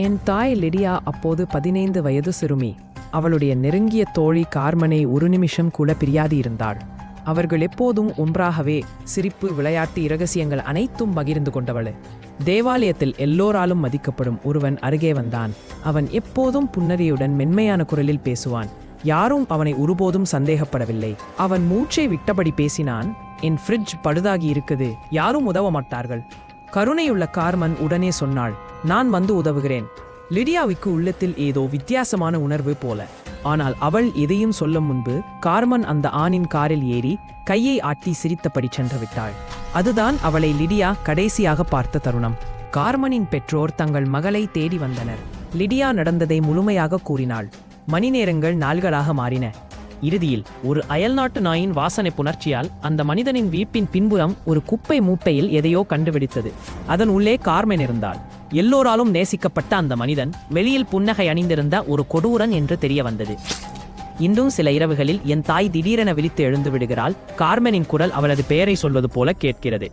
என் தாய் லிடியா அப்போது 15 வயது சிறுமி. அவளுடைய நெருங்கிய தோழி கார்மனை ஒரு நிமிஷம் கூட பிரியாது இருந்தாள். அவர்கள் எப்போதும் ஒன்றாகவே சிரிப்பு, விளையாட்டு, இரகசியங்கள் அனைத்தும் பகிர்ந்து கொண்டவள். தேவாலயத்தில் எல்லோராலும் மதிக்கப்படும் ஒருவன் அருகே வந்தான். அவன் எப்போதும் புன்னகையுடன் மென்மையான குரலில் பேசுவான். யாரும் அவனை ஒருபோதும் சந்தேகப்படவில்லை. அவன் மூச்சை விட்டபடி பேசினான். என் ஃப்ரிட்ஜ் பழுதாகி இருக்குது, யாரும் உதவ மாட்டார்கள். கருணையுள்ள கார்மன் உடனே சொன்னாள், நான் வந்து உதவுகிறேன். லிடியாவுக்கு உள்ளத்தில் ஏதோ வித்தியாசமான உணர்வு போல. ஆனால் அவள் எதையும் சொல்ல முன்பு கார்மன் அந்த ஆணின் காரில் ஏறி கையை ஆட்டி சிரித்தபடி சென்று விட்டாள். அதுதான் அவளை லிடியா கடைசியாக பார்த்த தருணம். கார்மனின் பெற்றோர் தங்கள் மகளை தேடி வந்தனர். லிடியா நடந்ததை முழுமையாக கூறினாள். மணி நேரங்கள் நாள்களாக மாறின. இறுதியில் ஒரு அயல்நாட்டு நாயின் வாசனை புணர்ச்சியால் அந்த மனிதனின் வீட்டின் பின்புறம் ஒரு குப்பை மூட்டையில் எதையோ கண்டுபிடித்தது. அதன் உள்ளே கார்மென் இருந்தாள். எல்லோராலும் நேசிக்கப்பட்ட அந்த மனிதன் வெளியில் புன்னகை அணிந்திருந்த ஒரு கொடூரன் என்று தெரிய வந்தது. இன்றும் சில இரவுகளில் என் தாய் திடீரென விழித்து எழுந்து விடுகிறாள். கார்மெனின் குரல் அவளது பெயரை சொல்வது போல கேட்கிறது.